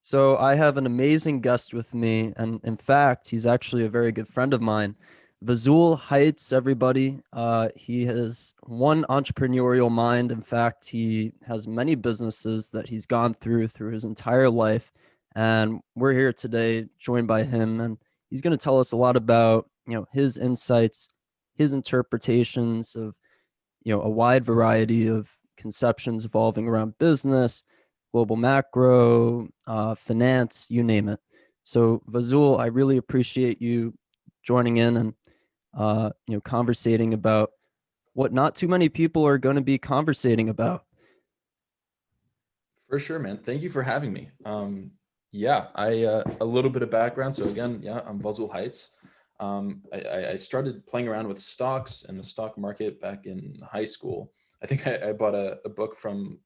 So I have an amazing guest with me, and in fact, he's actually a very good friend of mine. Vazul Heights, everybody. He has one entrepreneurial mind. In fact, he has many businesses that he's gone through his entire life. And we're here today joined by him, and he's going to tell us a lot about, his insights, his interpretations of, a wide variety of conceptions evolving around business, global macro, finance, you name it. So, Vazul, I really appreciate you joining in and conversating about what not too many people are going to be conversating about. For sure, man. Thank you for having me. Yeah, I a little bit of background. So again, yeah, I'm Buzzwell Heights. I started playing around with stocks and the stock market back in high school. I think I bought a book from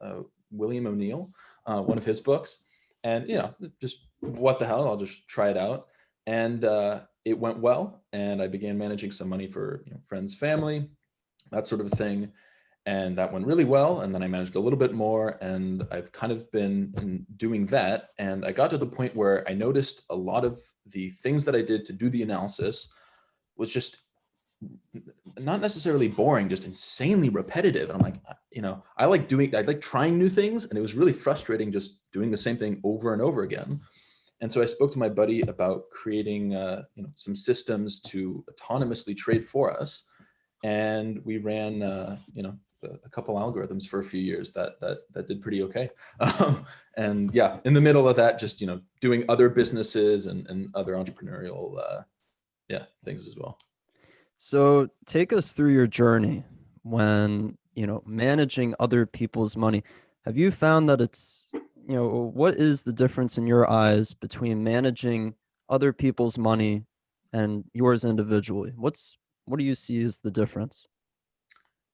William O'Neill, one of his books, and just what the hell? I'll just try it out, and it went well. And I began managing some money for friends, family, that sort of a thing, and that went really well. And then I managed a little bit more, and I've kind of been doing that. And I got to the point where I noticed a lot of the things that I did to do the analysis was just not necessarily boring, just insanely repetitive. And I'm like, I like trying new things, and it was really frustrating just doing the same thing over and over again. And so I spoke to my buddy about creating some systems to autonomously trade for us, and we ran a couple algorithms for a few years that did pretty okay. And yeah, in the middle of that, just doing other businesses and other entrepreneurial things as well. So, take us through your journey when, managing other people's money. Have you found that what is the difference in your eyes between managing other people's money and yours individually? What do you see as the difference?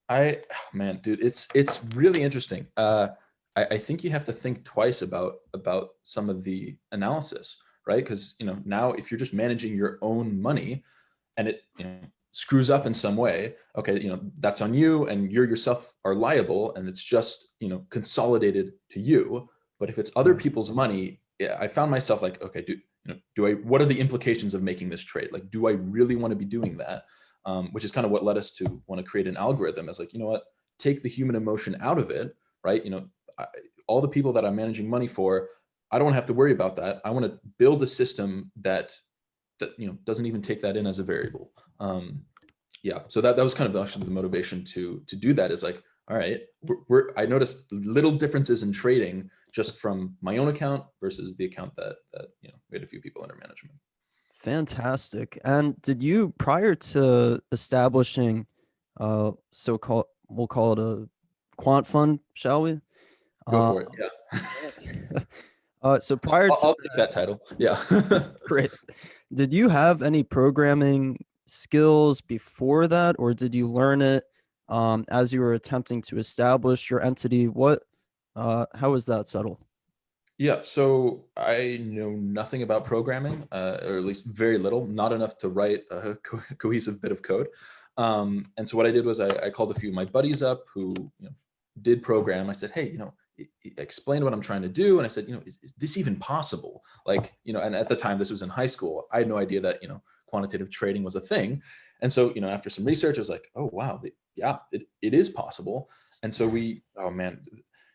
Man, dude, it's really interesting. I think you have to think twice about some of the analysis, right? Because now if you're just managing your own money and it screws up in some way, okay, that's on you, and you yourself are liable, and it's just consolidated to you. But if it's other people's money, I found myself like, okay, do I? What are the implications of making this trade? Like, do I really want to be doing that? Which is kind of what led us to want to create an algorithm as like, what, take the human emotion out of it, right? I, all the people that I'm managing money for, I don't have to worry about that. I want to build a system that doesn't even take that in as a variable. Yeah, so that was kind of actually the motivation to do that, is like, all right, I noticed little differences in trading just from my own account versus the account that we had a few people under management. Fantastic. And did you, prior to establishing, so-called, we'll call it a quant fund, shall we? Go Uh, for it. Yeah. so prior to I'll take that title. Yeah. great, did you have any programming skills before that, or did you learn it as you were attempting to establish your entity? How was that settled? Yeah, so I know nothing about programming, or at least very little, not enough to write a cohesive bit of code. And so what I did was I called a few of my buddies up who did program. I said, hey, explain what I'm trying to do. And I said, is this even possible? Like, and at the time this was in high school, I had no idea that, quantitative trading was a thing. And so, after some research, I was like, oh, wow, yeah, it is possible. And so oh man,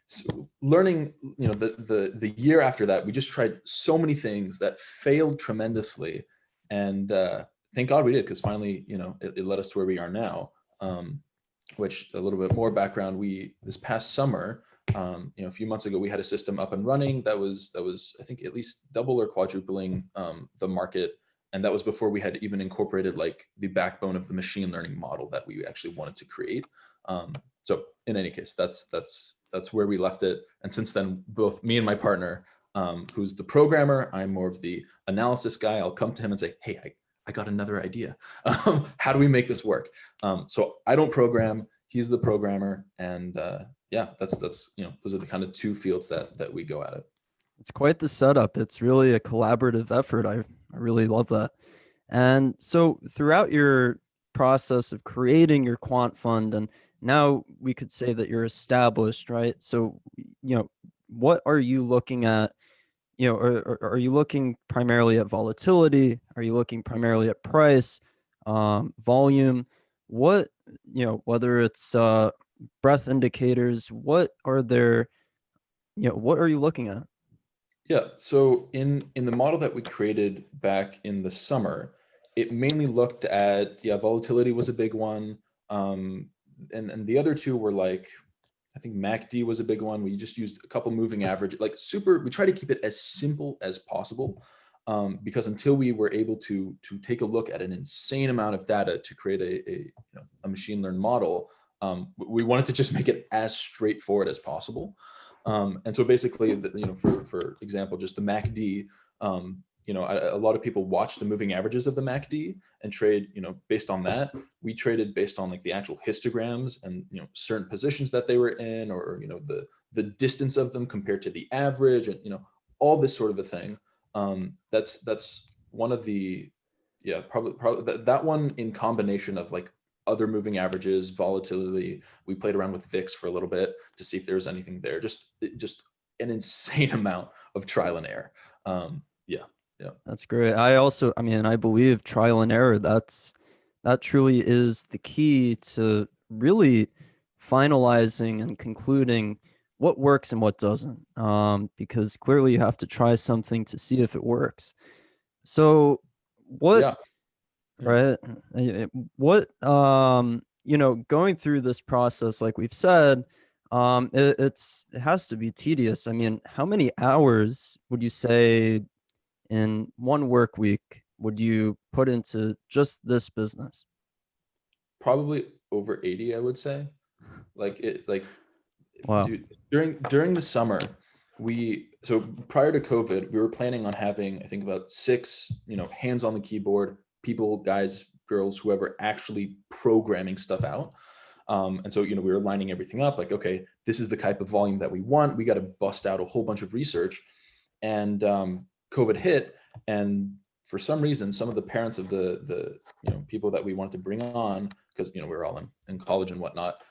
so learning, the year after that, we just tried so many things that failed tremendously. And thank God we did, because finally, it led us to where we are now. Which, a little bit more background, this past summer, a few months ago, we had a system up and running that was I think at least double or quadrupling the market, and that was before we had even incorporated like the backbone of the machine learning model that we actually wanted to create. So in any case, that's where we left it. And since then, both me and my partner, who's the programmer, I'm more of the analysis guy. I'll come to him and say, hey, I got another idea. How do we make this work? So I don't program, he's the programmer. And yeah, that's those are the kind of two fields that we go at it. It's quite the setup. It's really a collaborative effort. I really love that. And so throughout your process of creating your quant fund, and now we could say that you're established, right? So, what are you looking at, are you looking primarily at volatility? Are you looking primarily at price, volume? What, whether it's breadth indicators, what are you looking at? Yeah. So in the model that we created back in the summer, it mainly looked at, yeah, volatility was a big one. And the other two were like, I think MACD was a big one. We just used a couple moving average, like we try to keep it as simple as possible. Because until we were able to take a look at an insane amount of data to create a machine learned model, we wanted to just make it as straightforward as possible. And so basically, for example, just the MACD, a lot of people watch the moving averages of the MACD and trade, based on that. We traded based on like the actual histograms and, certain positions that they were in, or, the distance of them compared to the average, and, all this sort of a thing. That's one of the, yeah, probably that one in combination of like other moving averages, volatility. We played around with VIX for a little bit to see if there was anything there. Just an insane amount of trial and error. Yeah. That's great. I believe trial and error, that truly is the key to really finalizing and concluding what works and what doesn't. Because clearly you have to try something to see if it works. So what, Yeah. right? What, going through this process, like we've said, it has to be tedious. I mean, how many hours would you say in one work week would you put into just this business? Probably over 80, I would say. Like, Wow. dude, during the summer, so prior to COVID, we were planning on having, I think, about 6, hands on the keyboard people, guys, girls, whoever, actually programming stuff out. And so, we were lining everything up like, okay, this is the type of volume that we want. We got to bust out a whole bunch of research. And COVID hit, and for some reason, some of the parents of the people that we wanted to bring on, because we were all in college and whatnot,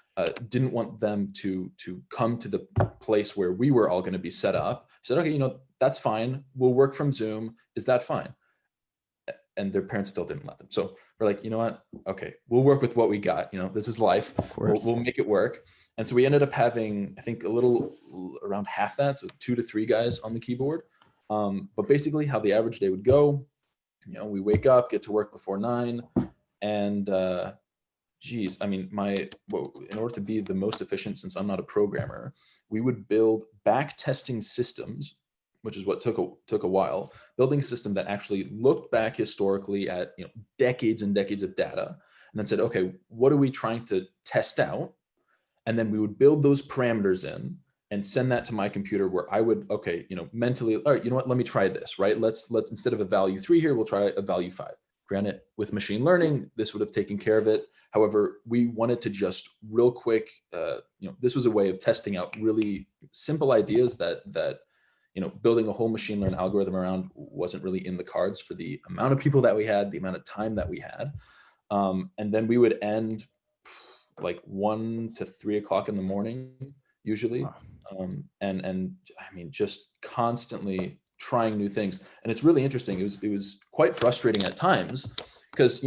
didn't want them to come to the place where we were all going to be set up. Said, okay, that's fine. We'll work from Zoom. Is that fine? And their parents still didn't let them. So we're like, you know what? Okay, we'll work with what we got. This is life. Of course. We'll make it work. And so we ended up having, I think, a little around half that, so 2 to 3 guys on the keyboard. But basically, how the average day would go, we wake up, get to work before 9, and I mean, in order to be the most efficient, since I'm not a programmer, we would build back testing systems, which is what took a while. Building a system that actually looked back historically at decades and decades of data, and then said, okay, what are we trying to test out? And then we would build those parameters in and send that to my computer, where I would, okay, mentally, all right, let me try this, right? Let's instead of a value 3 here, we'll try a value 5. Granted, with machine learning, this would have taken care of it. However, we wanted to just real quick, this was a way of testing out really simple ideas that building a whole machine learning algorithm around wasn't really in the cards for the amount of people that we had, the amount of time that we had. And then we would end like 1 to 3 o'clock in the morning, usually. And I mean, just constantly trying new things. And it's really interesting. It was quite frustrating at times, because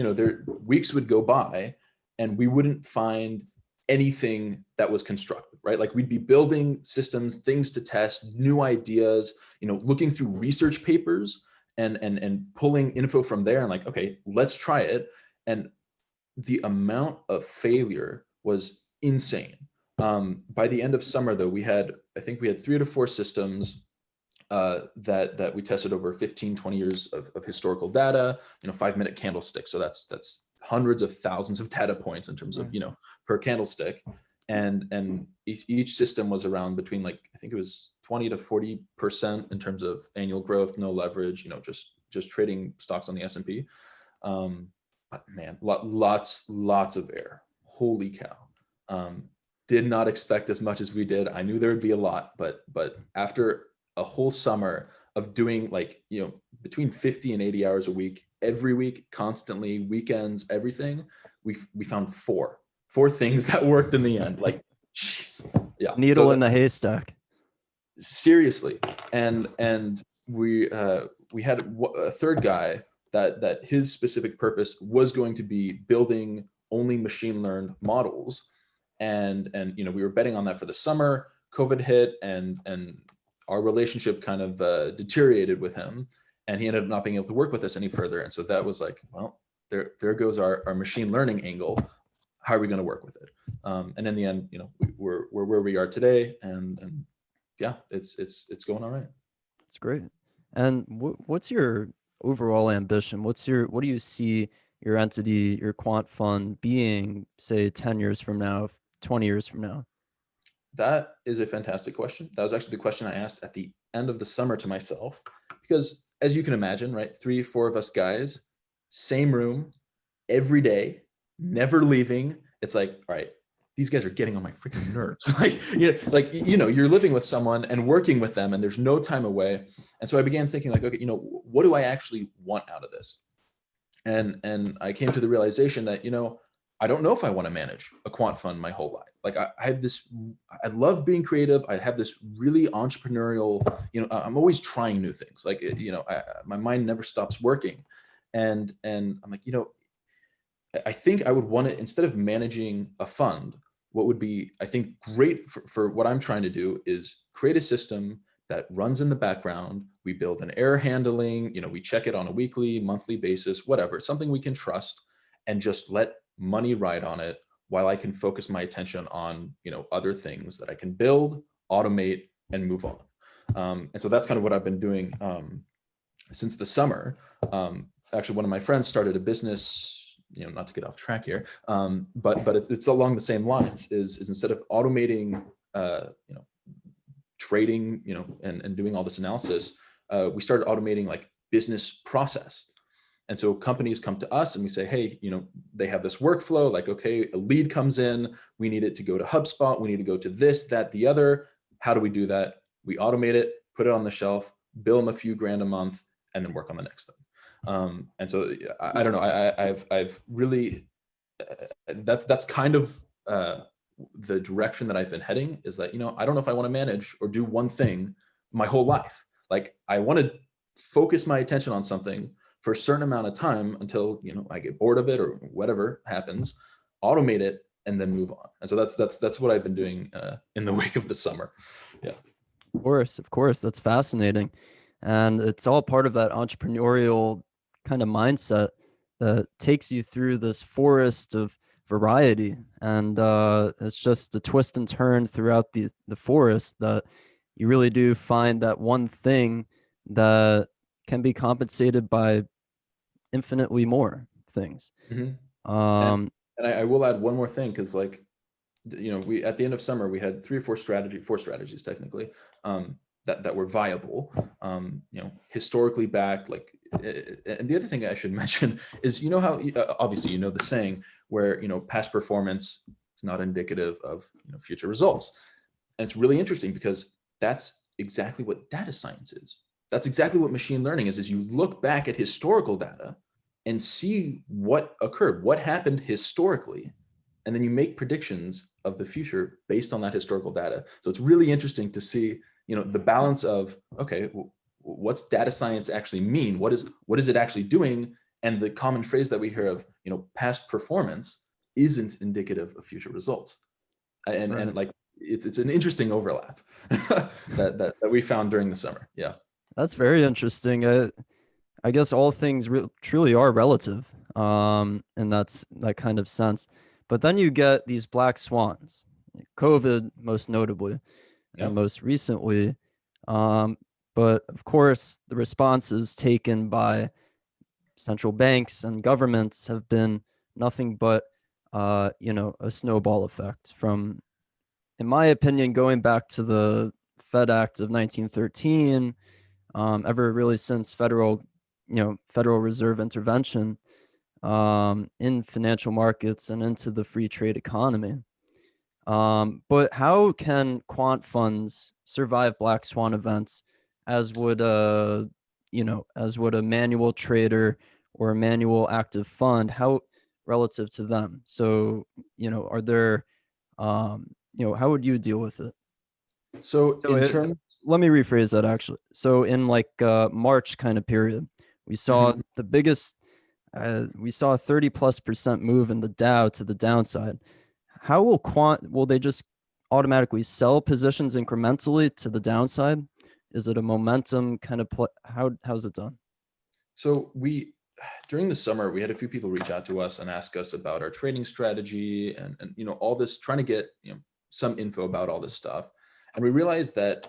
weeks would go by and we wouldn't find anything that was constructive, right? Like, we'd be building systems, things to test, new ideas, looking through research papers and pulling info from there, and like, okay, let's try it. And the amount of failure was insane. By the end of summer, though, I think we had 3 to 4 systems that we tested over 15, 20 years of historical data, 5-minute candlestick. So that's hundreds of thousands of data points in terms of, per candlestick. And each system was around between, like, I think it was 20 to 40% in terms of annual growth, no leverage, just trading stocks on the S&P. But man, lots of error. Holy cow. Did not expect as much as we did. I knew there would be a lot, but after a whole summer of doing, like, between 50 and 80 hours a week, every week, constantly, weekends, everything, we found four things that worked in the end. Like, geez, yeah. Needle in the haystack. Seriously. And we had a third guy that his specific purpose was going to be building only machine learned models, and we were betting on that for the summer. COVID hit, and our relationship kind of deteriorated with him, and he ended up not being able to work with us any further. And so that was like, well, there goes our machine learning angle. How are we going to work with it? And in the end, we're where we are today, and yeah, it's going all right. It's great. And what's your overall ambition? What do you see your entity, your quant fund being, say, 10 years from now, 20 years from now? That is a fantastic question. That was actually the question I asked at the end of the summer to myself, because as you can imagine, right, 3-4 of us guys, same room, every day, never leaving. It's like, all right, these guys are getting on my freaking nerves. You're living with someone and working with them, and there's no time away. And so I began thinking like, okay, what do I actually want out of this? And I came to the realization that, I don't know if I want to manage a quant fund my whole life. Like I love being creative. I have this really entrepreneurial, I'm always trying new things. Like, my mind never stops working. And I'm like, I think I would want to, instead of managing a fund, what would be, I think, great for what I'm trying to do is create a system that runs in the background. We build an error handling, we check it on a weekly, monthly basis, whatever, something we can trust, and just let money ride on it while I can focus my attention on, other things that I can build, automate, and move on. And so that's kind of what I've been doing since the summer. Actually, one of my friends started a business, not to get off track here, but it's along the same lines. Is instead of automating, trading, and doing all this analysis, we started automating like business process. And so companies come to us and we say, hey, they have this workflow, like, okay, a lead comes in, we need it to go to HubSpot, we need to go to this, that, the other. How do we do that? We automate it, put it on the shelf, bill them a few grand a month, and then work on the next thing. And so I don't know, I've really, that's kind of the direction that I've been heading, is that, I don't know if I want to manage or do one thing my whole life. Like, I want to focus my attention on something for a certain amount of time until, I get bored of it or whatever happens, automate it, and then move on. And so that's what I've been doing in the wake of the summer. Yeah. Of course. That's fascinating. And it's all part of that entrepreneurial kind of mindset that takes you through this forest of variety. And it's just a twist and turn throughout the forest that you really do find that one thing that can be compensated by infinitely more things. Mm-hmm. And I will add one more thing, because we, at the end of summer, we had 3 or 4 strategies technically, that were viable, historically backed. And the other thing I should mention is, how obviously, the saying where, past performance is not indicative of future results. And it's really interesting, because that's exactly what data science is. That's exactly what machine learning is you look back at historical data and see what occurred, what happened historically, and then you make predictions of the future based on that historical data. So it's really interesting to see, the balance of, okay, what's data science actually mean? What is it actually doing? And the common phrase that we hear of, past performance isn't indicative of future results. And like, it's an interesting overlap that we found during the summer. Yeah. That's very interesting. I guess all things truly are relative, in that kind of sense. But then you get these black swans, COVID most notably, and most recently. But of course, the responses taken by central banks and governments have been nothing but, a snowball effect from, in my opinion, going back to the Fed Act of 1913, ever really since Federal Reserve intervention in financial markets and into the free trade economy. But how can quant funds survive black swan events, as would a manual trader or a manual active fund? How relative to them? So, are there, how would you deal with it? So in terms, let me rephrase that actually. So in like March kind of period, we saw Mhm. the biggest, we saw a 30+% move in the Dow to the downside. How will will they just automatically sell positions incrementally to the downside? Is it a momentum kind of how's it done? So we during the summer we had a few people reach out to us and ask us about our trading strategy and all this, trying to get some info about all this stuff. And we realized that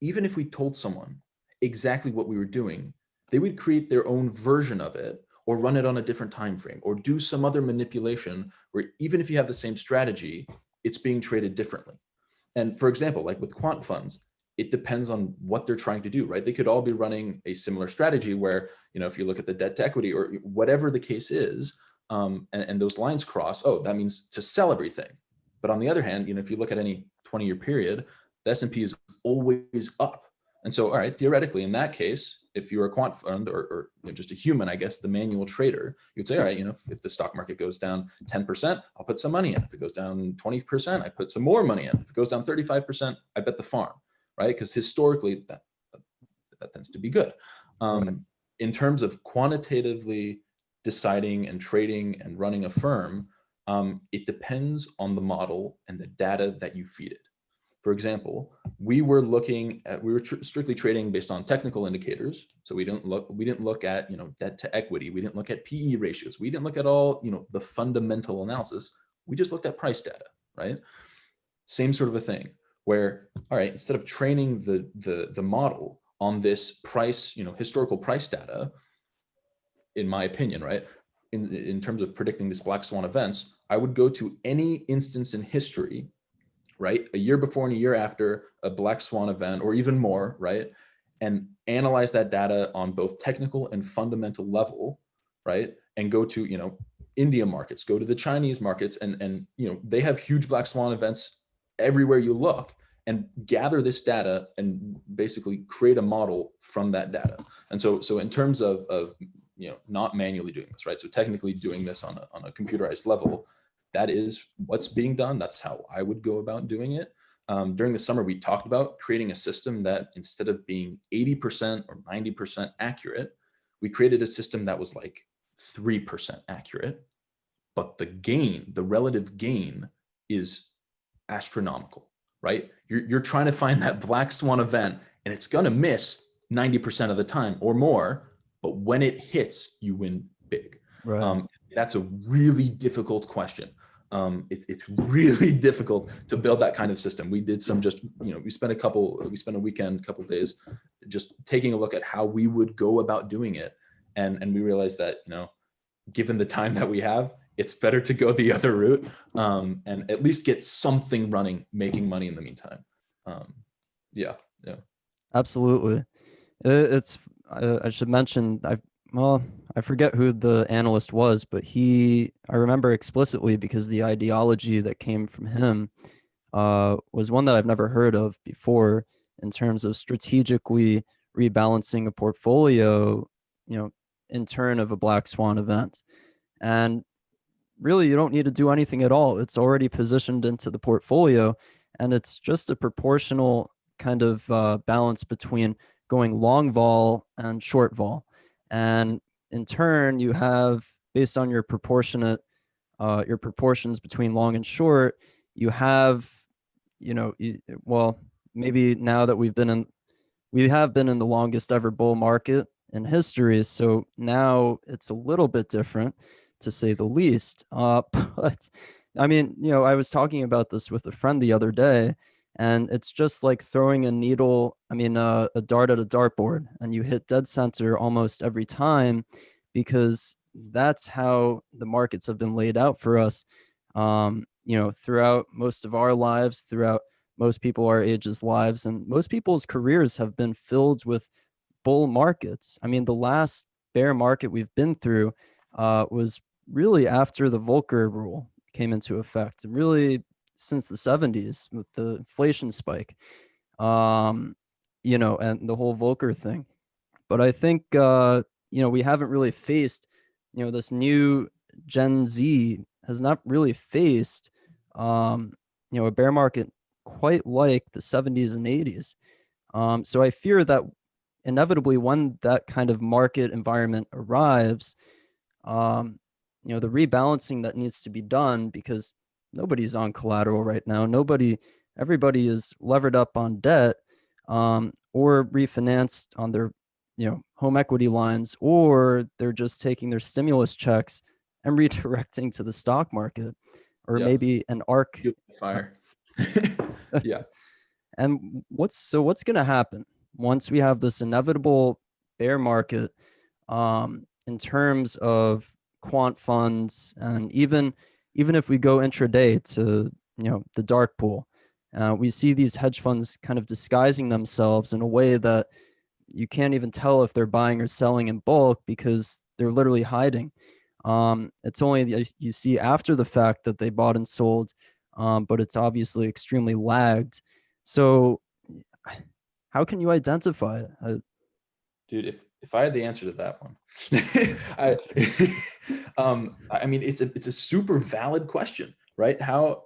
even if we told someone exactly what we were doing, they would create their own version of it or run it on a different time frame or do some other manipulation where even if you have the same strategy, it's being traded differently. And for example, like with quant funds, it depends on what they're trying to do, right? They could all be running a similar strategy where, if you look at the debt to equity or whatever the case is, and those lines cross, oh, that means to sell everything. But on the other hand, if you look at any 20-year period, the S&P is always up. And so, all right, theoretically, in that case, if you're a quant fund or just a human, I guess, the manual trader, you'd say, all right, if the stock market goes down 10%, I'll put some money in. If it goes down 20%, I put some more money in. If it goes down 35%, I bet the farm, right? Because historically, that tends to be good. Right. In terms of quantitatively deciding and trading and running a firm, it depends on the model and the data that you feed it. For example, we were strictly trading based on technical indicators. So we didn't look at, debt to equity. We didn't look at PE ratios. We didn't look at all, the fundamental analysis. We just looked at price data, right? Same sort of a thing where, all right, instead of training the model on this price, historical price data, in my opinion, right, in terms of predicting these black swan events, I would go to any instance in history, right, a year before and a year after a black swan event, or even more, right, and analyze that data on both technical and fundamental level, right, and go to India markets, go to the Chinese markets, and they have huge black swan events everywhere you look, and gather this data and basically create a model from that data. And so in terms of not manually doing this, right, so technically doing this on a computerized level, that is what's being done. That's how I would go about doing it. During the summer, we talked about creating a system that instead of being 80% or 90% accurate, we created a system that was like 3% accurate, but the relative gain is astronomical, right? You're trying to find that black swan event and it's going to miss 90% of the time or more, but when it hits, you win big. Right. That's a really difficult question. It's really difficult to build that kind of system. We did some we spent a weekend, a couple days just taking a look at how we would go about doing it. And we realized that, given the time that we have, it's better to go the other route, and at least get something running, making money in the meantime. Yeah, yeah. Absolutely. It's I should mention well, I forget who the analyst was, but I remember explicitly because the ideology that came from him was one that I've never heard of before in terms of strategically rebalancing a portfolio, in turn of a black swan event. And really, you don't need to do anything at all. It's already positioned into the portfolio, and it's just a proportional kind of balance between going long vol and short vol. And in turn, you have, based on your proportions between long and short, you have, well, maybe now that we have been in the longest ever bull market in history. So now it's a little bit different, to say the least. But I mean, I was talking about this with a friend the other day, and it's just like throwing a needle, I mean, a dart at a dartboard, and you hit dead center almost every time, because that's how the markets have been laid out for us. Throughout most of our lives, throughout most people our age's lives, and most people's careers have been filled with bull markets. I mean, the last bear market we've been through was really after the Volcker rule came into effect, and really since the 70s with the inflation spike, um, and the whole Volcker thing. But I think, we haven't really faced, this new Gen Z has not really faced, a bear market quite like the 70s and 80s. So I fear that inevitably when that kind of market environment arrives, um, the rebalancing that needs to be done, because nobody's on collateral right now. Everybody is levered up on debt, or refinanced on their, home equity lines, or they're just taking their stimulus checks and redirecting to the stock market, or Yeah. maybe an ARC. Fire. Yeah. And what's going to happen once we have this inevitable bear market, in terms of quant funds, and even if we go intraday to the dark pool, we see these hedge funds kind of disguising themselves in a way that you can't even tell if they're buying or selling in bulk because they're literally hiding. It's only you see after the fact that they bought and sold, but it's obviously extremely lagged. So how can you identify it? Dude, if I had the answer to that one, I I mean, it's a super valid question, right? How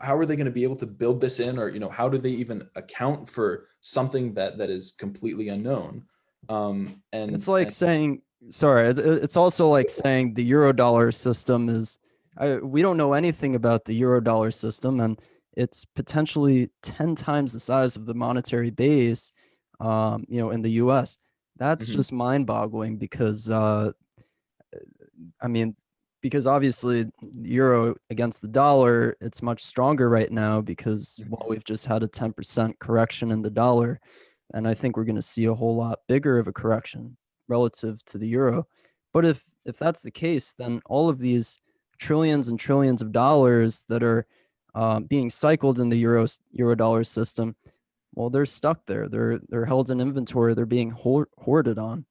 are they going to be able to build this in, or how do they even account for something that is completely unknown? It's And like saying, sorry, it's also like saying the Eurodollar system is, we don't know anything about the Eurodollar system, and it's potentially 10 times the size of the monetary base, in the US. That's Mhm, just mind boggling because, I mean, because obviously the euro against the dollar, it's much stronger right now because, well, mhm, we've just had a 10% correction in the dollar. And I think we're going to see a whole lot bigger of a correction relative to the euro. But if that's the case, then all of these trillions and trillions of dollars that are, being cycled in the euro dollar system, well, they're stuck there. They're held in inventory. They're being hoarded on.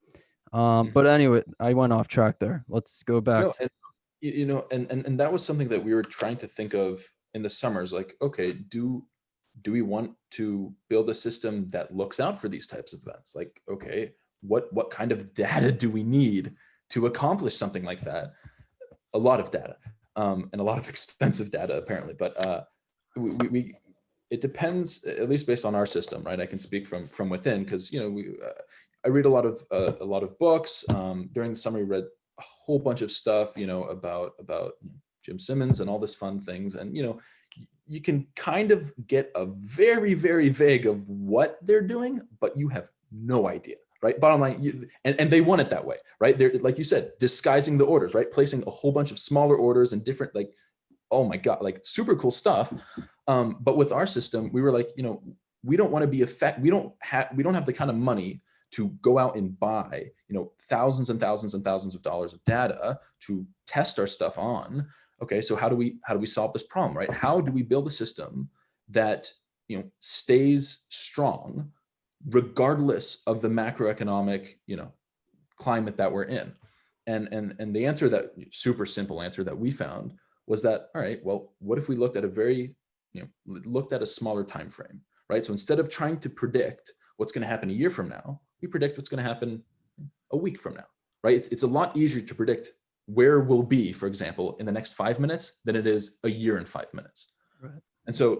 mhm. But anyway, I went off track there. Let's go back No, to. and and that was something that we were trying to think of in the summers. Like, okay, do we want to build a system that looks out for these types of events? Like, okay, what kind of data do we need to accomplish something like that? A lot of data, and a lot of expensive data, apparently. But we it depends, at least based on our system, right? I can speak from within because I read a lot of books. During the summer, we read a whole bunch of stuff, about Jim Simmons and all this fun things, and you can kind of get a very, very vague of what they're doing, but you have no idea, right? Bottom line, and they want it that way, right? They're, like you said, disguising the orders, right? Placing a whole bunch of smaller orders and different, like, oh my God, like super cool stuff. But with our system, we were like, we don't want to be we don't have the kind of money to go out and buy, thousands and thousands and thousands of dollars of data to test our stuff on. Okay, so how do we solve this problem, right? How do we build a system that stays strong regardless of the macroeconomic climate that we're in? And the answer, that super simple answer that we found, was that, all right, well, what if we looked at a smaller time frame, right? So instead of trying to predict what's going to happen a year from now, we predict what's going to happen a week from now, right? It's a lot easier to predict where we'll be, for example, in the next 5 minutes than it is a year and 5 minutes. Right. And so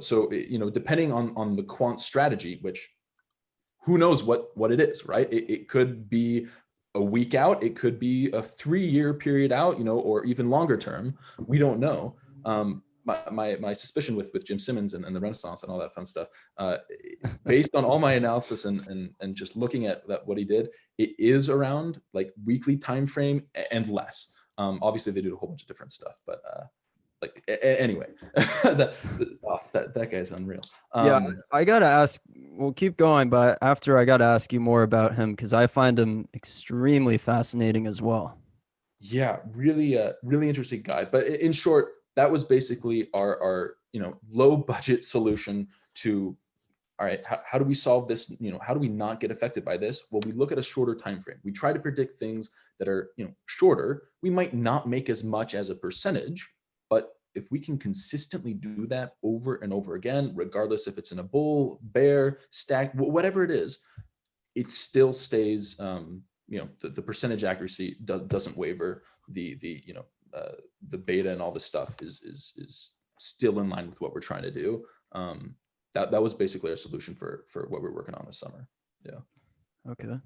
depending on the quant strategy, which who knows what it is, right? It could be a week out, it could be a 3-year period out, or even longer term. We don't know. My suspicion with Jim Simmons and the Renaissance and all that fun stuff, based on all my analysis and just looking at what he did, it is around like weekly time frame and less. Obviously, they do a whole bunch of different stuff, but anyway, that guy's unreal. Yeah, I gotta ask. We'll keep going, but after I gotta ask you more about him because I find him extremely fascinating as well. Yeah, really, really interesting guy. But in short, that was basically our low budget solution to, all right, how do we solve this? How do we not get affected by this? Well, we look at a shorter time frame. We try to predict things that are shorter. We might not make as much as a percentage, but if we can consistently do that over and over again, regardless if it's in a bull, bear, stack, whatever it is, it still stays, the percentage accuracy doesn't waver. The beta and all this stuff is still in line with what we're trying to do. that was basically our solution for what we're working on this summer. Yeah. Okay.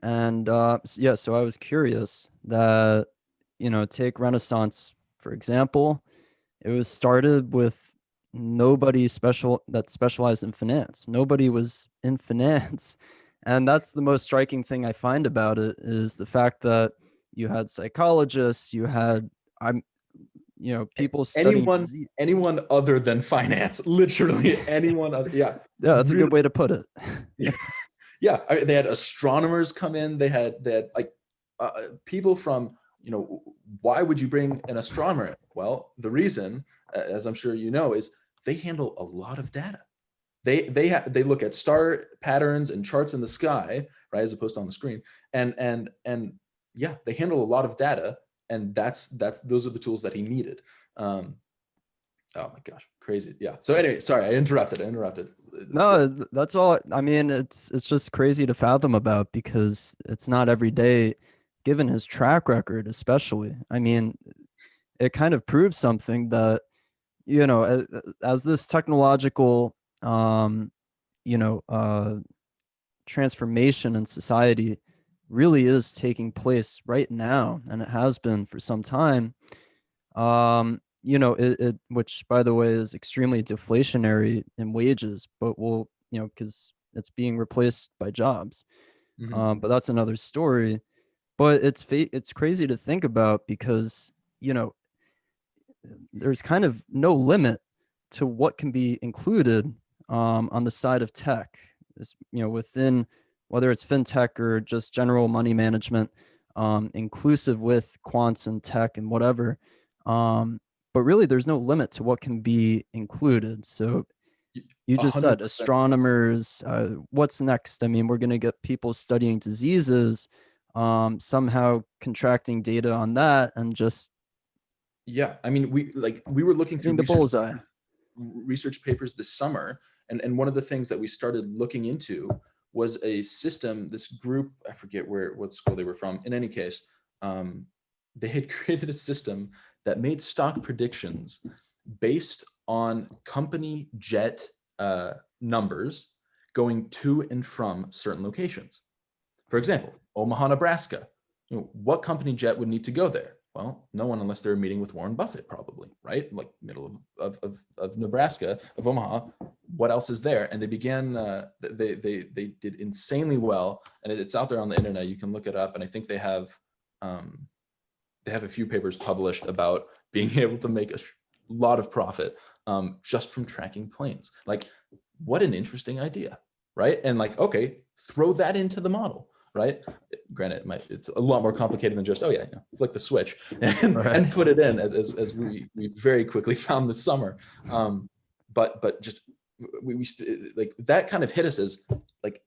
And yeah, so I was curious that, take Renaissance, for example. It was started with nobody special that specialized in finance. Nobody was in finance. And that's the most striking thing I find about it, is the fact that you had psychologists, you had I'm people studying Anyone disease. anyone other than finance, literally anyone other, yeah. Yeah, that's a Really, good way to put it. yeah. They had astronomers come in. They had like people from, why would you bring an astronomer in? Well, the reason, as I'm sure you know, is they handle a lot of data. They look at star patterns and charts in the sky, right, as opposed to on the screen, and yeah, they handle a lot of data, and those are the tools that he needed. Oh my gosh, crazy. Yeah. So anyway, sorry, I interrupted. No, that's all. I mean, it's just crazy to fathom about, because it's not every day, given his track record, especially. I mean, it kind of proves something that, as this technological, um, you know, uh, transformation in society really is taking place right now, and it has been for some time. Which, by the way, is extremely deflationary in wages, but will, because it's being replaced by jobs. Mhm. But that's another story. But it's crazy to think about, because, you know, there's kind of no limit to what can be included on the side of tech. Within, whether it's fintech or just general money management, inclusive with quants and tech and whatever. But really, there's no limit to what can be included. So you just said 100%. astronomers. What's next? I mean, we're going to get people studying diseases, somehow contracting data on that, and just Yeah, I mean, we were looking through hitting the bullseye. research papers this summer, and one of the things that we started looking into was a system. This group, I forget what school they were from. In any case, um, they had created a system that made stock predictions based on company jet numbers going to and from certain locations. For example, Omaha, Nebraska. What company jet would need to go there? Well, no one, unless they're meeting with Warren Buffett, probably, right? Like middle of Nebraska, of Omaha. What else is there? And they began. They did insanely well, and it's out there on the internet. You can look it up, and I think they have a few papers published about being able to make a lot of profit just from tracking planes. Like, what an interesting idea, right? And like, okay, throw that into the model, right? Granted, it's a lot more complicated than just, oh yeah, flick the switch and put it in, as we very quickly found this summer. But just we like that kind of hit us as like,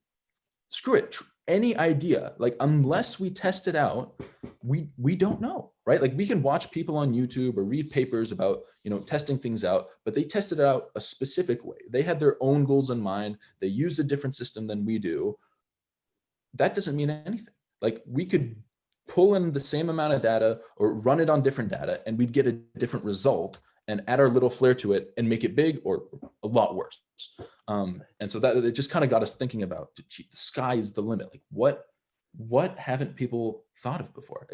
screw it, any idea, like unless we test it out, we don't know, right? Like we can watch people on YouTube or read papers about testing things out, but they tested it out a specific way. They had their own goals in mind. They use a different system than we do. That doesn't mean anything. Like we could pull in the same amount of data or run it on different data, and we'd get a different result and add our little flair to it and make it big or a lot worse. And so that it just kind of got us thinking about, the sky is the limit. Like what haven't people thought of before?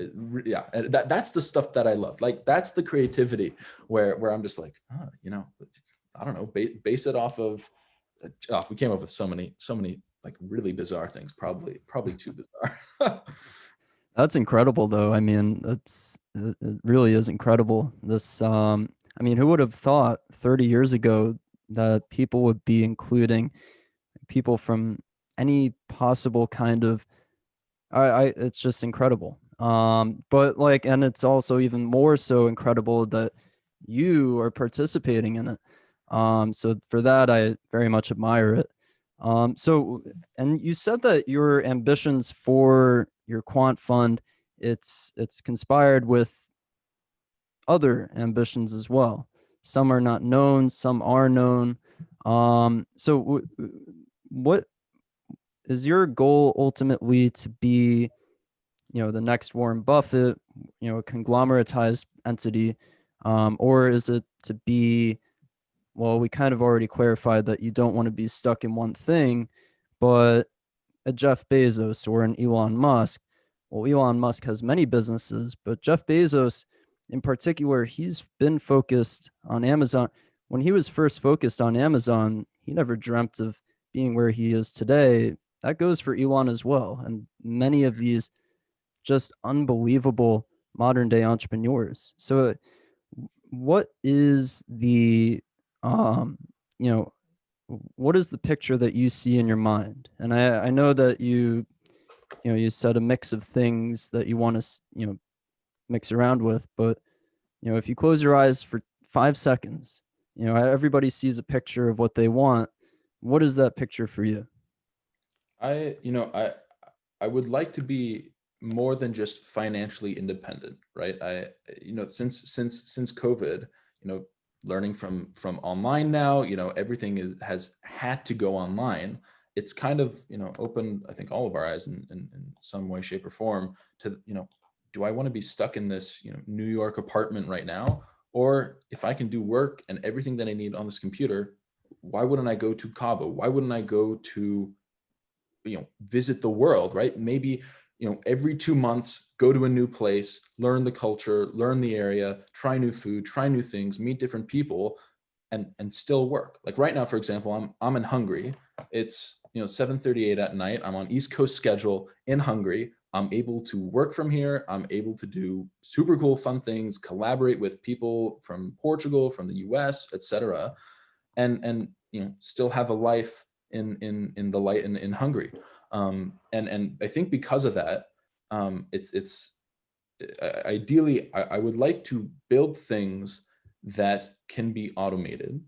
Yeah, and that's the stuff that I love. Like that's the creativity where I'm just like, I don't know, base it off of. We came up with so many like really bizarre things. Probably too bizarre. That's incredible, though. I mean, it really is incredible. I mean, who would have thought 30 years ago that people would be including people from any possible kind of, it's just incredible. But like, and it's also even more so incredible that you are participating in it. So for that, I very much admire it. And you said that your ambitions for your quant fund, it's conspired with other ambitions as well. Some are not known, some are known. What is your goal ultimately, to be, the next Warren Buffett, a conglomeratized entity, or is it to be, well, we kind of already clarified that you don't want to be stuck in one thing, but a Jeff Bezos or an Elon Musk, well, Elon Musk has many businesses, but Jeff Bezos in particular, he's been focused on Amazon. When he was first focused on Amazon, he never dreamt of being where he is today. That goes for Elon as well. And many of these just unbelievable modern day entrepreneurs. So, what is the, um, you know, what is the picture that you see in your mind? And I know that you said a mix of things that you want to, mix around with, but, if you close your eyes for 5 seconds, everybody sees a picture of what they want. What is that picture for you? I, you know, I would like to be more than just financially independent, right? Since COVID, learning from online now, everything has had to go online. It's kind of, opened, I think, all of our eyes in some way, shape, or form to, do I want to be stuck in this, New York apartment right now? Or if I can do work and everything that I need on this computer, why wouldn't I go to Cabo? Why wouldn't I go to, visit the world, right? Maybe, every 2 months, go to a new place, learn the culture, learn the area, try new food, try new things, meet different people, and still work. Like right now, for example, I'm in Hungary. It's 7:38 at night. I'm on East Coast schedule in Hungary. I'm able to work from here. I'm able to do super cool, fun things, collaborate with people from Portugal, from the US, etc., and still have a life in the light in Hungary. And I think because of that, it's ideally I would like to build things that can be automated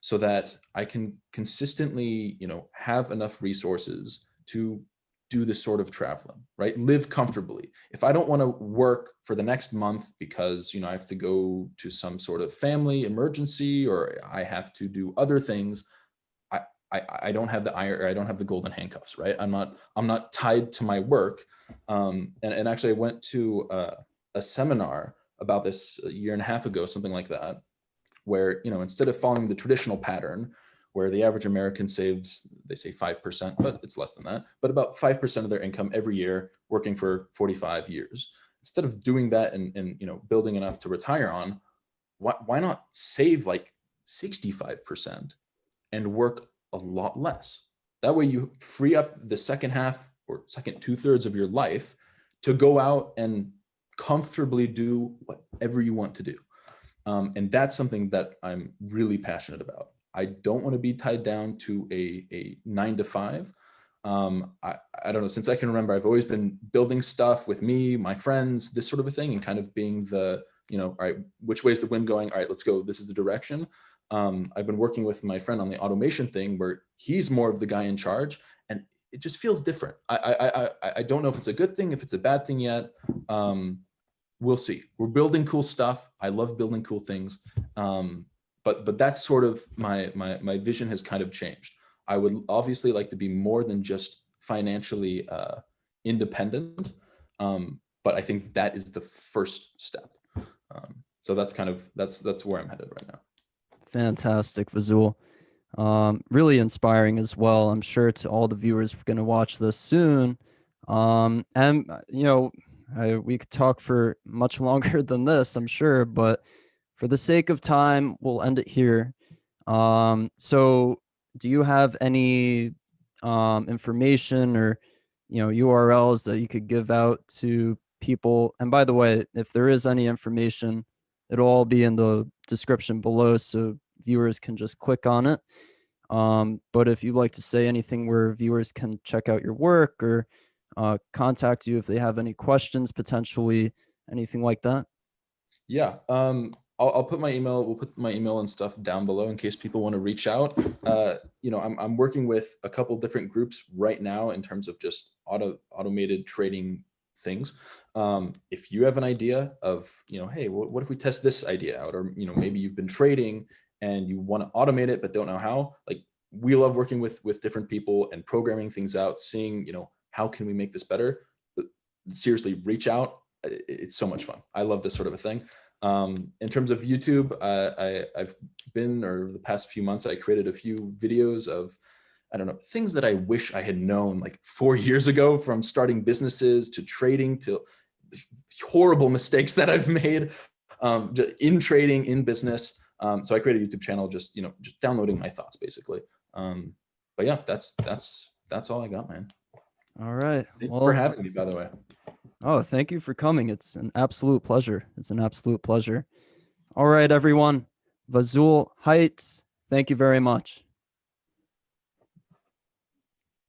so that I can consistently, have enough resources to do this sort of traveling, right? Live comfortably. If I don't want to work for the next month because, I have to go to some sort of family emergency or I have to do other things, I don't have the iron, or I don't have the golden handcuffs, right? I'm not tied to my work. And actually I went to a seminar about this a year and a half ago, something like that, where, instead of following the traditional pattern where the average American saves, they say 5%, but it's less than that, but about 5% of their income every year working for 45 years. Instead of doing that and building enough to retire on, why not save like 65% and work a lot less? That way you free up the second half or second 2/3 of your life to go out and comfortably do whatever you want to do. And that's something that I'm really passionate about. I don't want to be tied down to a 9 to 5. I don't know, since I can remember, I've always been building stuff with me, my friends, this sort of a thing, and kind of being the, all right, which way is the wind going? All right, let's go. This is the direction. I've been working with my friend on the automation thing where he's more of the guy in charge, and it just feels different. I don't know if it's a good thing, if it's a bad thing yet. We'll see. We're building cool stuff. I love building cool things. But that's sort of my vision has kind of changed. I would obviously like to be more than just financially independent. But I think that is the first step. So that's that's where I'm headed right now. Fantastic, Vazul. Really inspiring as well. I'm sure to all the viewers going to watch this soon. And we could talk for much longer than this, I'm sure, but for the sake of time, we'll end it here. So do you have any information or URLs that you could give out to people? And by the way, if there is any information, it'll all be in the description below, so viewers can just click on it. But if you'd like to say anything where viewers can check out your work or contact you if they have any questions, potentially anything like that. Yeah. I'll put my email. We'll put my email and stuff down below in case people want to reach out. I'm working with a couple different groups right now in terms of just automated trading things. If you have an idea of, hey, what if we test this idea out? Or, maybe you've been trading and you want to automate it, but don't know how. Like, we love working with different people and programming things out, seeing, how can we make this better? But seriously, reach out. It's so much fun. I love this sort of a thing. In terms of YouTube, I've been, or the past few months, I created a few videos of, I don't know, things that I wish I had known like 4 years ago, from starting businesses to trading to horrible mistakes that I've made in trading, in business. So I created a YouTube channel, just downloading my thoughts basically. But yeah, that's all I got, man. All right. Thank you for Well, having me, by the way. oh, thank you for coming. It's an absolute pleasure. It's an absolute pleasure. All right, everyone. Vasul Heights, thank you very much.